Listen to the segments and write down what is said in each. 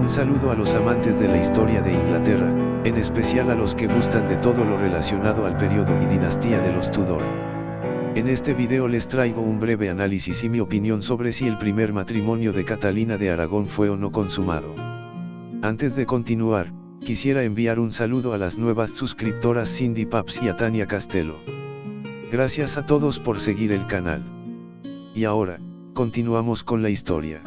Un saludo a los amantes de la historia de Inglaterra, en especial a los que gustan de todo lo relacionado al periodo y dinastía de los Tudor. En este video les traigo un breve análisis y mi opinión sobre si el primer matrimonio de Catalina de Aragón fue o no consumado. Antes de continuar, quisiera enviar un saludo a las nuevas suscriptoras Cindy Paps y a Tania Castelo. Gracias a todos por seguir el canal. Y ahora, continuamos con la historia.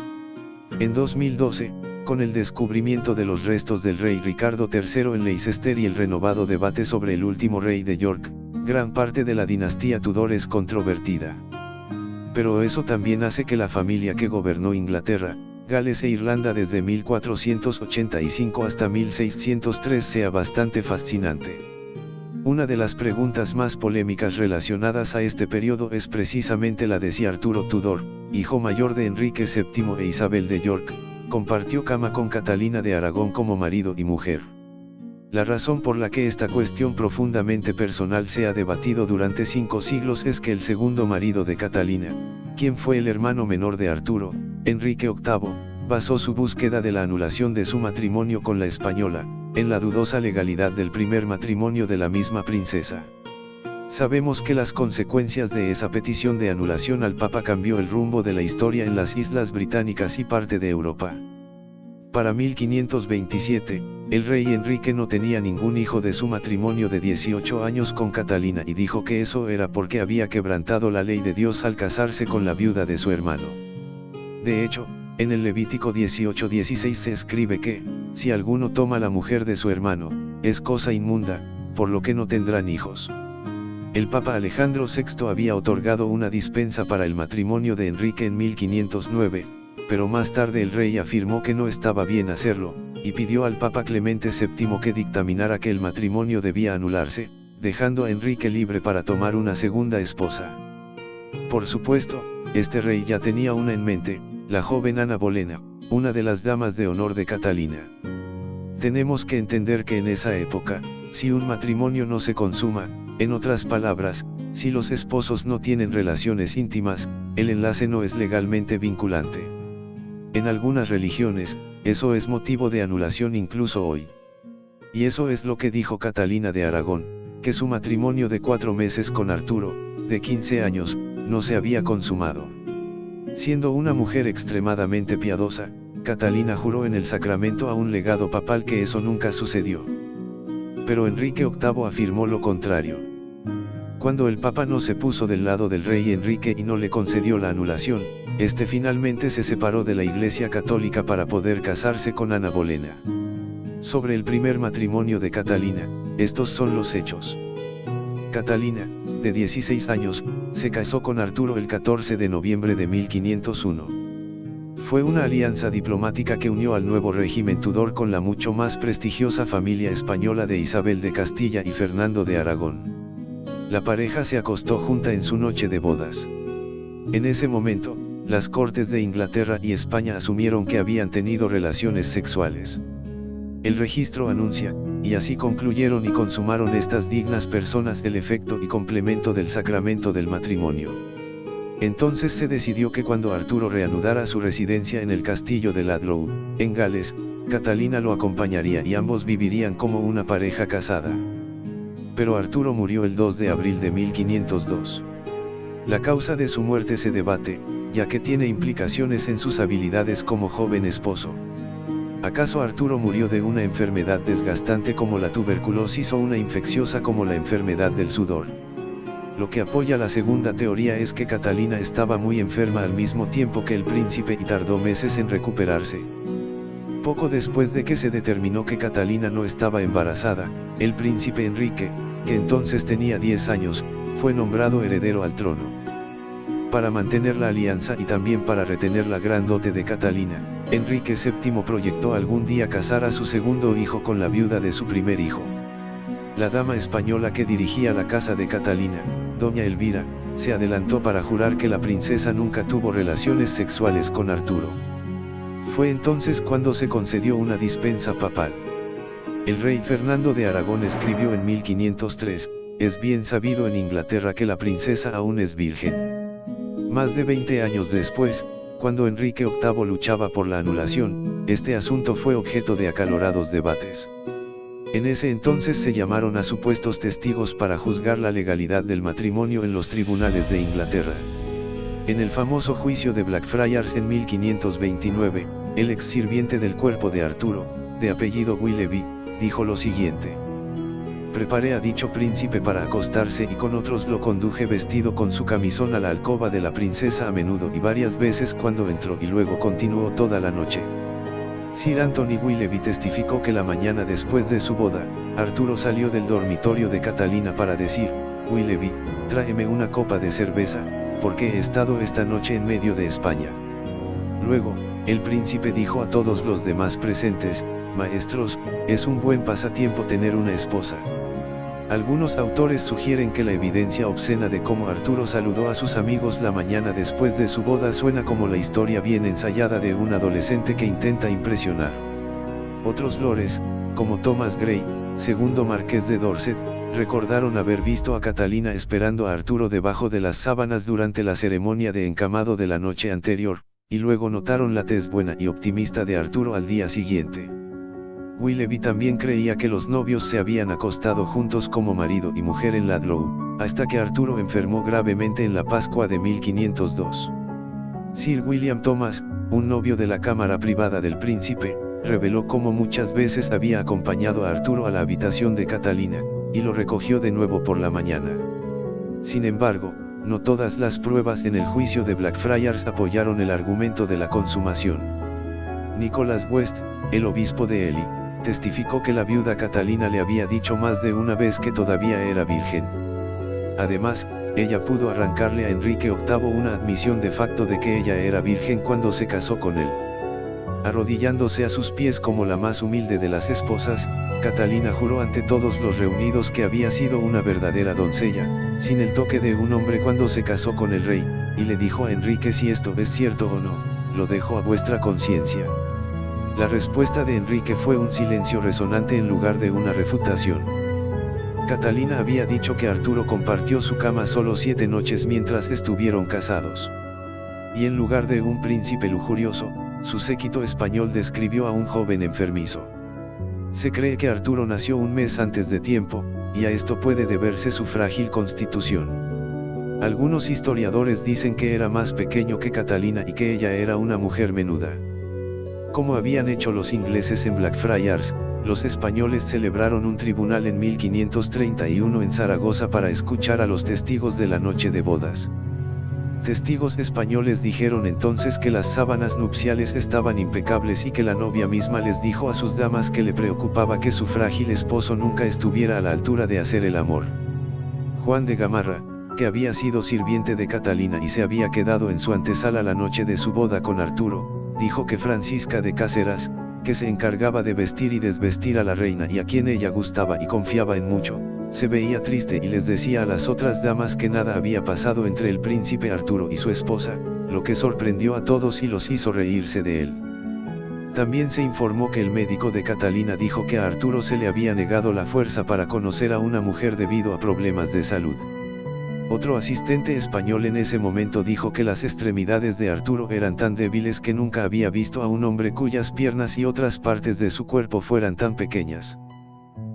En 2012, con el descubrimiento de los restos del rey Ricardo III en Leicester y el renovado debate sobre el último rey de York, gran parte de la dinastía Tudor es controvertida. Pero eso también hace que la familia que gobernó Inglaterra, Gales e Irlanda desde 1485 hasta 1603 sea bastante fascinante. Una de las preguntas más polémicas relacionadas a este periodo es precisamente la de si Arturo Tudor, hijo mayor de Enrique VII e Isabel de York, compartió cama con Catalina de Aragón como marido y mujer. La razón por la que esta cuestión profundamente personal se ha debatido durante 5 siglos es que el segundo marido de Catalina, quien fue el hermano menor de Arturo, Enrique VIII, basó su búsqueda de la anulación de su matrimonio con la española, en la dudosa legalidad del primer matrimonio de la misma princesa. Sabemos que las consecuencias de esa petición de anulación al Papa cambió el rumbo de la historia en las Islas Británicas y parte de Europa. Para 1527, el rey Enrique no tenía ningún hijo de su matrimonio de 18 años con Catalina y dijo que eso era porque había quebrantado la ley de Dios al casarse con la viuda de su hermano. De hecho, en el Levítico 18:16 se escribe que, si alguno toma la mujer de su hermano, es cosa inmunda, por lo que no tendrán hijos. El Papa Alejandro VI había otorgado una dispensa para el matrimonio de Enrique en 1509, pero más tarde el rey afirmó que no estaba bien hacerlo, y pidió al Papa Clemente VII que dictaminara que el matrimonio debía anularse, dejando a Enrique libre para tomar una segunda esposa. Por supuesto, este rey ya tenía una en mente, la joven Ana Bolena, una de las damas de honor de Catalina. Tenemos que entender que en esa época, si un matrimonio no se consuma, en otras palabras, si los esposos no tienen relaciones íntimas, el enlace no es legalmente vinculante. En algunas religiones, eso es motivo de anulación incluso hoy. Y eso es lo que dijo Catalina de Aragón, que su matrimonio de 4 meses con Arturo, de 15 años, no se había consumado. Siendo una mujer extremadamente piadosa, Catalina juró en el sacramento a un legado papal que eso nunca sucedió. Pero Enrique VIII afirmó lo contrario. Cuando el Papa no se puso del lado del rey Enrique y no le concedió la anulación, este finalmente se separó de la Iglesia Católica para poder casarse con Ana Bolena. Sobre el primer matrimonio de Catalina, estos son los hechos. Catalina, de 16 años, se casó con Arturo el 14 de noviembre de 1501. Fue una alianza diplomática que unió al nuevo régimen Tudor con la mucho más prestigiosa familia española de Isabel de Castilla y Fernando de Aragón. La pareja se acostó junta en su noche de bodas. En ese momento, las cortes de Inglaterra y España asumieron que habían tenido relaciones sexuales. El registro anuncia, y así concluyeron y consumaron estas dignas personas el efecto y complemento del sacramento del matrimonio. Entonces se decidió que cuando Arturo reanudara su residencia en el castillo de Ludlow, en Gales, Catalina lo acompañaría y ambos vivirían como una pareja casada. Pero Arturo murió el 2 de abril de 1502. La causa de su muerte se debate, ya que tiene implicaciones en sus habilidades como joven esposo. ¿Acaso Arturo murió de una enfermedad desgastante como la tuberculosis o una infecciosa como la enfermedad del sudor? Lo que apoya la segunda teoría es que Catalina estaba muy enferma al mismo tiempo que el príncipe y tardó meses en recuperarse. Poco después de que se determinó que Catalina no estaba embarazada, el príncipe Enrique, que entonces tenía 10 años, fue nombrado heredero al trono. Para mantener la alianza y también para retener la gran dote de Catalina, Enrique VII proyectó algún día casar a su segundo hijo con la viuda de su primer hijo. La dama española que dirigía la casa de Catalina, doña Elvira, se adelantó para jurar que la princesa nunca tuvo relaciones sexuales con Arturo. Fue entonces cuando se concedió una dispensa papal. El rey Fernando de Aragón escribió en 1503, es bien sabido en Inglaterra que la princesa aún es virgen. Más de 20 años después, cuando Enrique VIII luchaba por la anulación, este asunto fue objeto de acalorados debates. En ese entonces se llamaron a supuestos testigos para juzgar la legalidad del matrimonio en los tribunales de Inglaterra. En el famoso juicio de Blackfriars en 1529, el ex sirviente del cuerpo de Arturo, de apellido Willoughby, dijo lo siguiente: preparé a dicho príncipe para acostarse y con otros lo conduje vestido con su camisón a la alcoba de la princesa a menudo y varias veces cuando entró y luego continuó toda la noche. Sir Anthony Willoughby testificó que la mañana después de su boda, Arturo salió del dormitorio de Catalina para decir: Willoughby, tráeme una copa de cerveza, porque he estado esta noche en medio de España. Luego, el príncipe dijo a todos los demás presentes: maestros, es un buen pasatiempo tener una esposa. Algunos autores sugieren que la evidencia obscena de cómo Arturo saludó a sus amigos la mañana después de su boda suena como la historia bien ensayada de un adolescente que intenta impresionar. Otros lores, como Thomas Gray, segundo marqués de Dorset, recordaron haber visto a Catalina esperando a Arturo debajo de las sábanas durante la ceremonia de encamado de la noche anterior, y luego notaron la tez buena y optimista de Arturo al día siguiente. Willoughby también creía que los novios se habían acostado juntos como marido y mujer en Ludlow, hasta que Arturo enfermó gravemente en la Pascua de 1502. Sir William Thomas, un novio de la cámara privada del príncipe, reveló cómo muchas veces había acompañado a Arturo a la habitación de Catalina, y lo recogió de nuevo por la mañana. Sin embargo, no todas las pruebas en el juicio de Blackfriars apoyaron el argumento de la consumación. Nicholas West, el obispo de Ely, testificó que la viuda Catalina le había dicho más de una vez que todavía era virgen. Además, ella pudo arrancarle a Enrique VIII una admisión de facto de que ella era virgen cuando se casó con él. Arrodillándose a sus pies como la más humilde de las esposas, Catalina juró ante todos los reunidos que había sido una verdadera doncella, sin el toque de un hombre cuando se casó con el rey, y le dijo a Enrique: si esto es cierto o no, lo dejo a vuestra conciencia. La respuesta de Enrique fue un silencio resonante en lugar de una refutación. Catalina había dicho que Arturo compartió su cama solo 7 noches mientras estuvieron casados. Y en lugar de un príncipe lujurioso, su séquito español describió a un joven enfermizo. Se cree que Arturo nació un mes antes de tiempo, y a esto puede deberse su frágil constitución. Algunos historiadores dicen que era más pequeño que Catalina y que ella era una mujer menuda. Como habían hecho los ingleses en Blackfriars, los españoles celebraron un tribunal en 1531 en Zaragoza para escuchar a los testigos de la noche de bodas. Testigos españoles dijeron entonces que las sábanas nupciales estaban impecables y que la novia misma les dijo a sus damas que le preocupaba que su frágil esposo nunca estuviera a la altura de hacer el amor. Juan de Gamarra, que había sido sirviente de Catalina y se había quedado en su antesala la noche de su boda con Arturo, dijo que Francisca de Cáceres, que se encargaba de vestir y desvestir a la reina y a quien ella gustaba y confiaba en mucho, se veía triste y les decía a las otras damas que nada había pasado entre el príncipe Arturo y su esposa, lo que sorprendió a todos y los hizo reírse de él. También se informó que el médico de Catalina dijo que a Arturo se le había negado la fuerza para conocer a una mujer debido a problemas de salud. Otro asistente español en ese momento dijo que las extremidades de Arturo eran tan débiles que nunca había visto a un hombre cuyas piernas y otras partes de su cuerpo fueran tan pequeñas.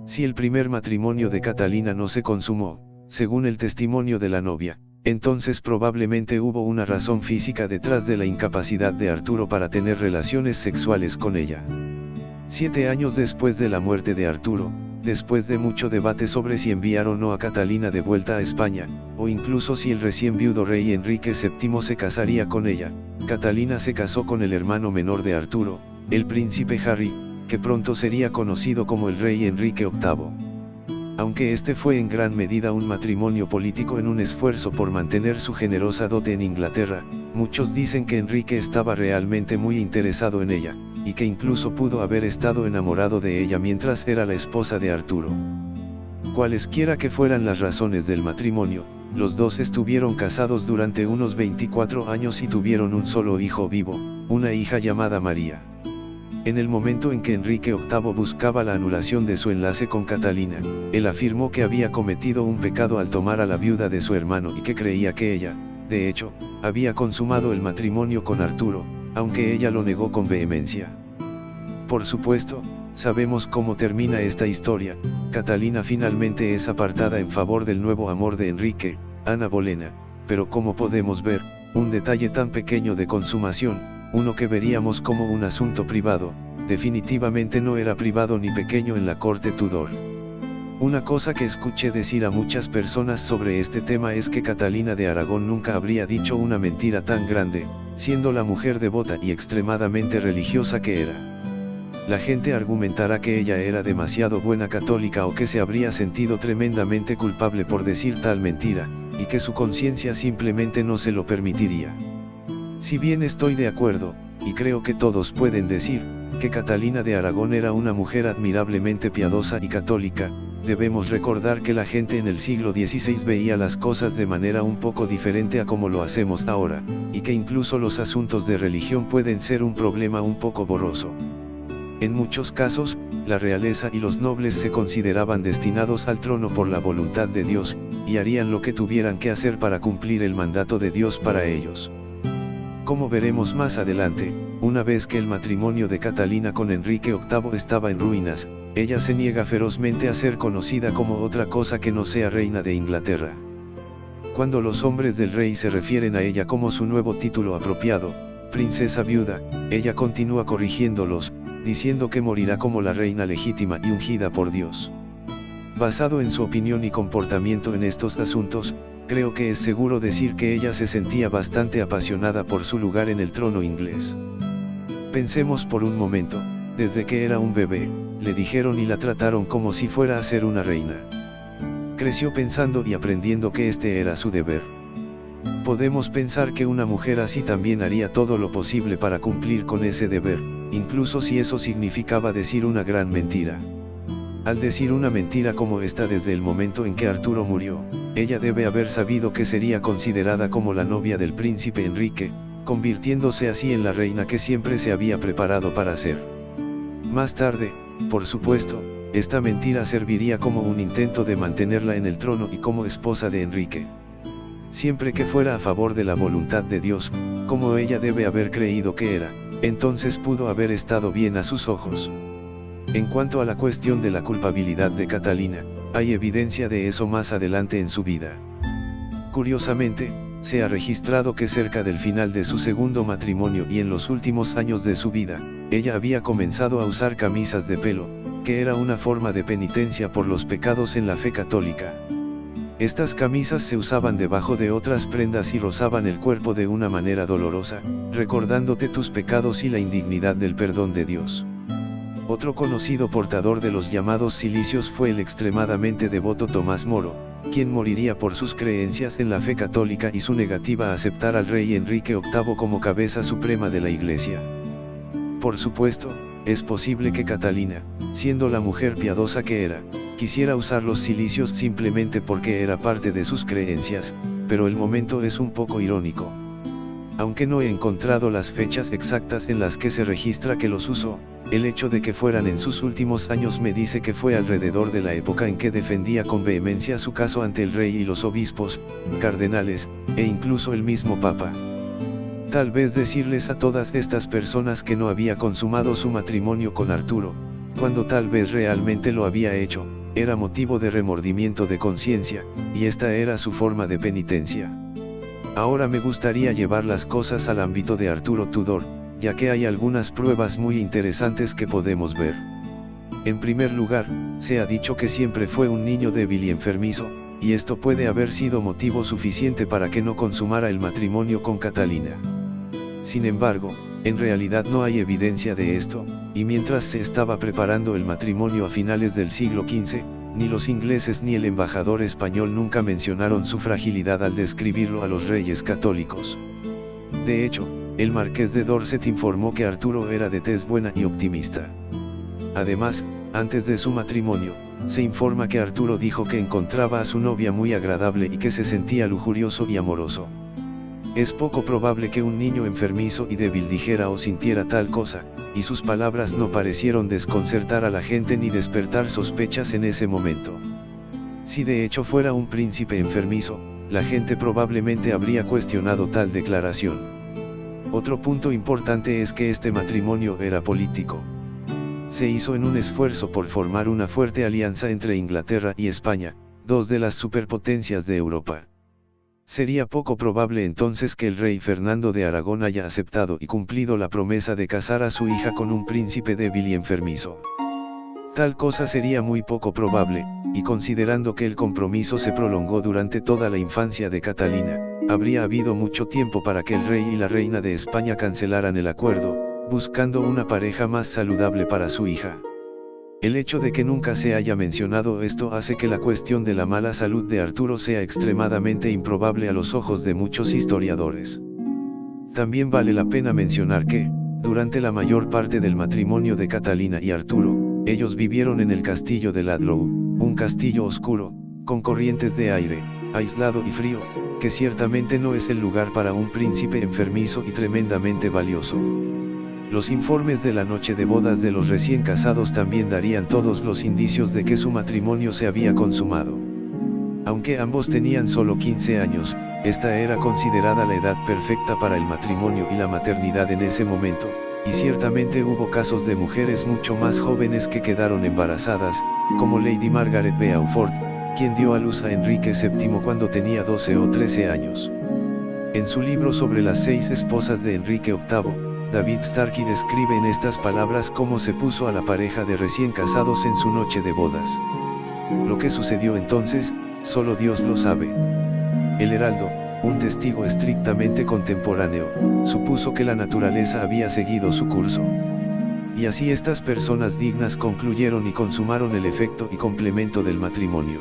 Si el primer matrimonio de Catalina no se consumó, según el testimonio de la novia, entonces probablemente hubo una razón física detrás de la incapacidad de Arturo para tener relaciones sexuales con ella. 7 años después de la muerte de Arturo, después de mucho debate sobre si enviar o no a Catalina de vuelta a España, o incluso si el recién viudo rey Enrique VII se casaría con ella, Catalina se casó con el hermano menor de Arturo, el príncipe Harry, que pronto sería conocido como el rey Enrique VIII. Aunque este fue en gran medida un matrimonio político en un esfuerzo por mantener su generosa dote en Inglaterra, muchos dicen que Enrique estaba realmente muy interesado en ella, y que incluso pudo haber estado enamorado de ella mientras era la esposa de Arturo. Cualesquiera que fueran las razones del matrimonio, los dos estuvieron casados durante unos 24 años y tuvieron un solo hijo vivo, una hija llamada María. En el momento en que Enrique VIII buscaba la anulación de su enlace con Catalina, él afirmó que había cometido un pecado al tomar a la viuda de su hermano y que creía que ella, de hecho, había consumado el matrimonio con Arturo, aunque ella lo negó con vehemencia. Por supuesto, sabemos cómo termina esta historia. Catalina finalmente es apartada en favor del nuevo amor de Enrique, Ana Bolena, pero como podemos ver, un detalle tan pequeño de consumación, uno que veríamos como un asunto privado, definitivamente no era privado ni pequeño en la corte Tudor. Una cosa que escuché decir a muchas personas sobre este tema es que Catalina de Aragón nunca habría dicho una mentira tan grande, siendo la mujer devota y extremadamente religiosa que era. La gente argumentará que ella era demasiado buena católica o que se habría sentido tremendamente culpable por decir tal mentira, y que su conciencia simplemente no se lo permitiría. Si bien estoy de acuerdo, y creo que todos pueden decir, que Catalina de Aragón era una mujer admirablemente piadosa y católica, debemos recordar que la gente en el siglo XVI veía las cosas de manera un poco diferente a como lo hacemos ahora, y que incluso los asuntos de religión pueden ser un problema un poco borroso. En muchos casos, la realeza y los nobles se consideraban destinados al trono por la voluntad de Dios, y harían lo que tuvieran que hacer para cumplir el mandato de Dios para ellos. Como veremos más adelante, una vez que el matrimonio de Catalina con Enrique VIII estaba en ruinas, ella se niega ferozmente a ser conocida como otra cosa que no sea reina de Inglaterra. Cuando los hombres del rey se refieren a ella como su nuevo título apropiado, princesa viuda, ella continúa corrigiéndolos, diciendo que morirá como la reina legítima y ungida por Dios. Basado en su opinión y comportamiento en estos asuntos, creo que es seguro decir que ella se sentía bastante apasionada por su lugar en el trono inglés. Pensemos por un momento, desde que era un bebé, le dijeron y la trataron como si fuera a ser una reina. Creció pensando y aprendiendo que este era su deber. Podemos pensar que una mujer así también haría todo lo posible para cumplir con ese deber, incluso si eso significaba decir una gran mentira. Al decir una mentira como esta desde el momento en que Arturo murió, ella debe haber sabido que sería considerada como la novia del príncipe Enrique, convirtiéndose así en la reina que siempre se había preparado para ser. Más tarde, por supuesto, esta mentira serviría como un intento de mantenerla en el trono y como esposa de Enrique. Siempre que fuera a favor de la voluntad de Dios, como ella debe haber creído que era, entonces pudo haber estado bien a sus ojos. En cuanto a la cuestión de la culpabilidad de Catalina, hay evidencia de eso más adelante en su vida. Curiosamente, se ha registrado que cerca del final de su segundo matrimonio y en los últimos años de su vida, ella había comenzado a usar camisas de pelo, que era una forma de penitencia por los pecados en la fe católica. Estas camisas se usaban debajo de otras prendas y rozaban el cuerpo de una manera dolorosa, recordándote tus pecados y la indignidad del perdón de Dios. Otro conocido portador de los llamados cilicios fue el extremadamente devoto Tomás Moro, quien moriría por sus creencias en la fe católica y su negativa a aceptar al rey Enrique VIII como cabeza suprema de la Iglesia. Por supuesto, es posible que Catalina, siendo la mujer piadosa que era, quisiera usar los cilicios simplemente porque era parte de sus creencias, pero el momento es un poco irónico. Aunque no he encontrado las fechas exactas en las que se registra que los usó, el hecho de que fueran en sus últimos años me dice que fue alrededor de la época en que defendía con vehemencia su caso ante el rey y los obispos, cardenales, e incluso el mismo papa. Tal vez decirles a todas estas personas que no había consumado su matrimonio con Arturo, cuando tal vez realmente lo había hecho, era motivo de remordimiento de conciencia, y esta era su forma de penitencia. Ahora me gustaría llevar las cosas al ámbito de Arturo Tudor, ya que hay algunas pruebas muy interesantes que podemos ver. En primer lugar, se ha dicho que siempre fue un niño débil y enfermizo, y esto puede haber sido motivo suficiente para que no consumara el matrimonio con Catalina. Sin embargo, en realidad no hay evidencia de esto, y mientras se estaba preparando el matrimonio a finales del siglo XV, ni los ingleses ni el embajador español nunca mencionaron su fragilidad al describirlo a los reyes católicos. De hecho, el marqués de Dorset informó que Arturo era de tez buena y optimista. Además, antes de su matrimonio, se informa que Arturo dijo que encontraba a su novia muy agradable y que se sentía lujurioso y amoroso. Es poco probable que un niño enfermizo y débil dijera o sintiera tal cosa, y sus palabras no parecieron desconcertar a la gente ni despertar sospechas en ese momento. Si de hecho fuera un príncipe enfermizo, la gente probablemente habría cuestionado tal declaración. Otro punto importante es que este matrimonio era político. se hizo en un esfuerzo por formar una fuerte alianza entre Inglaterra y España, dos de las superpotencias de Europa. Sería poco probable entonces que el rey Fernando de Aragón haya aceptado y cumplido la promesa de casar a su hija con un príncipe débil y enfermizo. Tal cosa sería muy poco probable, y considerando que el compromiso se prolongó durante toda la infancia de Catalina, habría habido mucho tiempo para que el rey y la reina de España cancelaran el acuerdo, buscando una pareja más saludable para su hija. El hecho de que nunca se haya mencionado esto hace que la cuestión de la mala salud de Arturo sea extremadamente improbable a los ojos de muchos historiadores. También vale la pena mencionar que, durante la mayor parte del matrimonio de Catalina y Arturo, ellos vivieron en el castillo de Ludlow, un castillo oscuro, con corrientes de aire, aislado y frío, que ciertamente no es el lugar para un príncipe enfermizo y tremendamente valioso. Los informes de la noche de bodas de los recién casados también darían todos los indicios de que su matrimonio se había consumado. Aunque ambos tenían solo 15 años, esta era considerada la edad perfecta para el matrimonio y la maternidad en ese momento, y ciertamente hubo casos de mujeres mucho más jóvenes que quedaron embarazadas, como Lady Margaret Beaufort, quien dio a luz a Enrique VII cuando tenía 12 o 13 años. En su libro sobre las 6 esposas de Enrique VIII, David Starkey describe en estas palabras cómo se puso a la pareja de recién casados en su noche de bodas. Lo que sucedió entonces, solo Dios lo sabe. El heraldo, un testigo estrictamente contemporáneo, supuso que la naturaleza había seguido su curso. Y así estas personas dignas concluyeron y consumaron el efecto y complemento del matrimonio.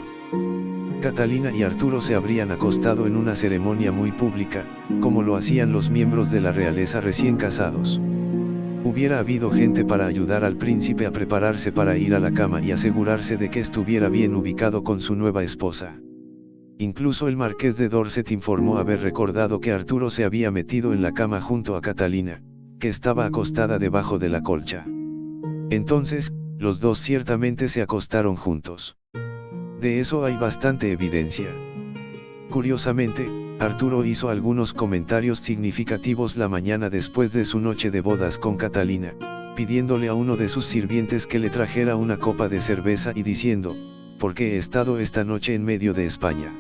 Catalina y Arturo se habrían acostado en una ceremonia muy pública, como lo hacían los miembros de la realeza recién casados. Hubiera habido gente para ayudar al príncipe a prepararse para ir a la cama y asegurarse de que estuviera bien ubicado con su nueva esposa. Incluso el marqués de Dorset informó haber recordado que Arturo se había metido en la cama junto a Catalina, que estaba acostada debajo de la colcha. Entonces, los dos ciertamente se acostaron juntos. De eso hay bastante evidencia. Curiosamente, Arturo hizo algunos comentarios significativos la mañana después de su noche de bodas con Catalina, pidiéndole a uno de sus sirvientes que le trajera una copa de cerveza y diciendo, «porque he estado esta noche en medio de España».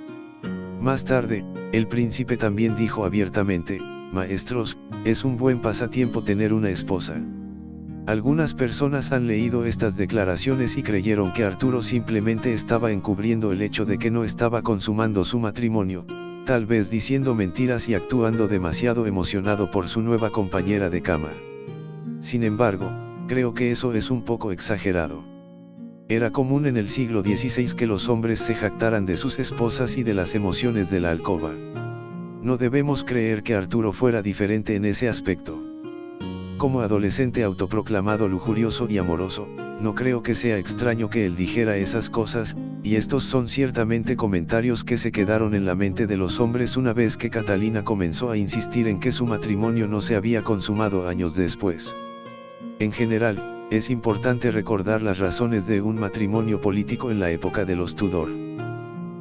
Más tarde, el príncipe también dijo abiertamente, «Maestros, es un buen pasatiempo tener una esposa». Algunas personas han leído estas declaraciones y creyeron que Arturo simplemente estaba encubriendo el hecho de que no estaba consumando su matrimonio, tal vez diciendo mentiras y actuando demasiado emocionado por su nueva compañera de cama. Sin embargo, creo que eso es un poco exagerado. Era común en el siglo XVI que los hombres se jactaran de sus esposas y de las emociones de la alcoba. No debemos creer que Arturo fuera diferente en ese aspecto. Como adolescente autoproclamado lujurioso y amoroso, no creo que sea extraño que él dijera esas cosas, y estos son ciertamente comentarios que se quedaron en la mente de los hombres una vez que Catalina comenzó a insistir en que su matrimonio no se había consumado años después. En general, es importante recordar las razones de un matrimonio político en la época de los Tudor.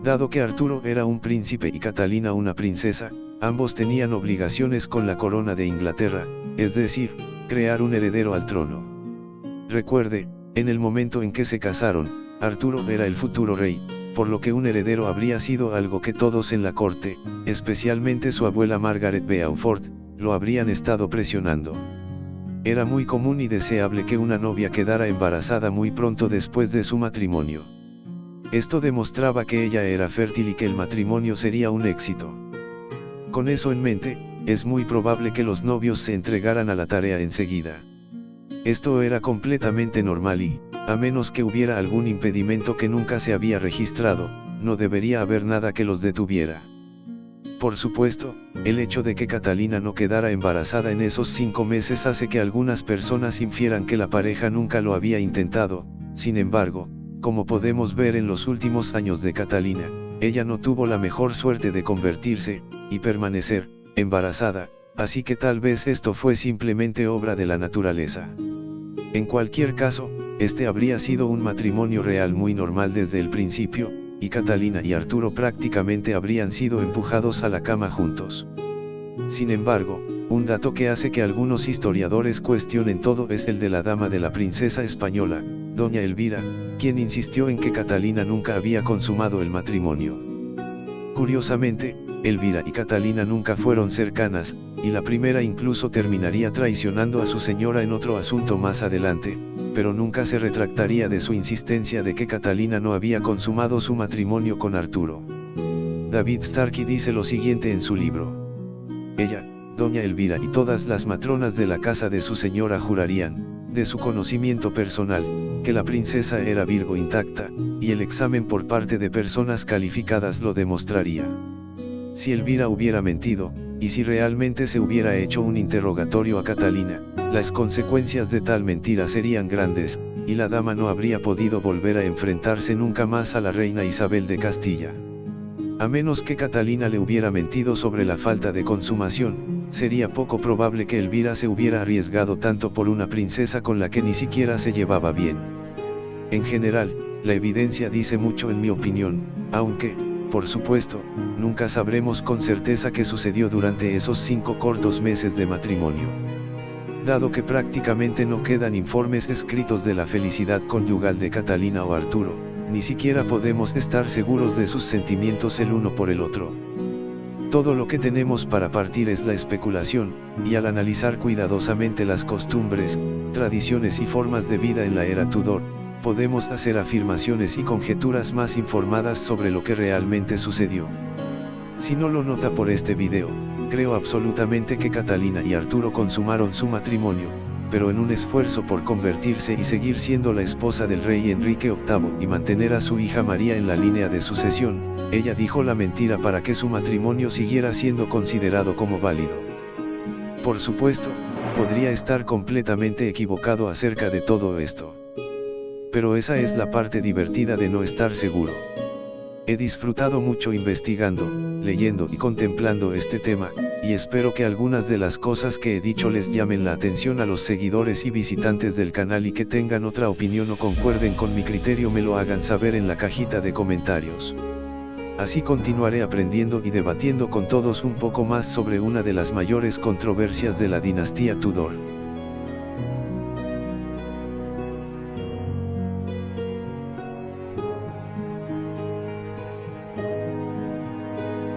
Dado que Arturo era un príncipe y Catalina una princesa, ambos tenían obligaciones con la corona de Inglaterra, es decir, crear un heredero al trono. Recuerde, en el momento en que se casaron, Arturo era el futuro rey, por lo que un heredero habría sido algo que todos en la corte, especialmente su abuela Margaret Beaufort, lo habrían estado presionando. Era muy común y deseable que una novia quedara embarazada muy pronto después de su matrimonio. Esto demostraba que ella era fértil y que el matrimonio sería un éxito. Con eso en mente, es muy probable que los novios se entregaran a la tarea enseguida. Esto era completamente normal y, a menos que hubiera algún impedimento que nunca se había registrado, no debería haber nada que los detuviera. Por supuesto, el hecho de que Catalina no quedara embarazada en esos 5 meses hace que algunas personas infieran que la pareja nunca lo había intentado. Sin embargo, como podemos ver en los últimos años de Catalina, ella no tuvo la mejor suerte de convertirse, y permanecer, embarazada, así que tal vez esto fue simplemente obra de la naturaleza. En cualquier caso, este habría sido un matrimonio real muy normal desde el principio, y Catalina y Arturo prácticamente habrían sido empujados a la cama juntos. Sin embargo, un dato que hace que algunos historiadores cuestionen todo es el de la dama de la princesa española, doña Elvira, quien insistió en que Catalina nunca había consumado el matrimonio. Curiosamente, Elvira y Catalina nunca fueron cercanas, y la primera incluso terminaría traicionando a su señora en otro asunto más adelante, pero nunca se retractaría de su insistencia de que Catalina no había consumado su matrimonio con Arturo. David Starkey dice lo siguiente en su libro. Ella, doña Elvira y todas las matronas de la casa de su señora jurarían, de su conocimiento personal, que la princesa era virgo intacta, y el examen por parte de personas calificadas lo demostraría. Si Elvira hubiera mentido, y si realmente se hubiera hecho un interrogatorio a Catalina, las consecuencias de tal mentira serían grandes, y la dama no habría podido volver a enfrentarse nunca más a la reina Isabel de Castilla. A menos que Catalina le hubiera mentido sobre la falta de consumación, sería poco probable que Elvira se hubiera arriesgado tanto por una princesa con la que ni siquiera se llevaba bien. En general, la evidencia dice mucho en mi opinión, aunque, por supuesto, nunca sabremos con certeza qué sucedió durante esos 5 cortos meses de matrimonio. Dado que prácticamente no quedan informes escritos de la felicidad conyugal de Catalina o Arturo, ni siquiera podemos estar seguros de sus sentimientos el uno por el otro. Todo lo que tenemos para partir es la especulación, y al analizar cuidadosamente las costumbres, tradiciones y formas de vida en la era Tudor, podemos hacer afirmaciones y conjeturas más informadas sobre lo que realmente sucedió. Si no lo nota por este video, creo absolutamente que Catalina y Arturo consumaron su matrimonio, pero en un esfuerzo por convertirse y seguir siendo la esposa del rey Enrique VIII y mantener a su hija María en la línea de sucesión, ella dijo la mentira para que su matrimonio siguiera siendo considerado como válido. Por supuesto, podría estar completamente equivocado acerca de todo esto. Pero esa es la parte divertida de no estar seguro. He disfrutado mucho investigando, leyendo y contemplando este tema, y espero que algunas de las cosas que he dicho les llamen la atención a los seguidores y visitantes del canal y que tengan otra opinión o concuerden con mi criterio me lo hagan saber en la cajita de comentarios. Así continuaré aprendiendo y debatiendo con todos un poco más sobre una de las mayores controversias de la dinastía Tudor.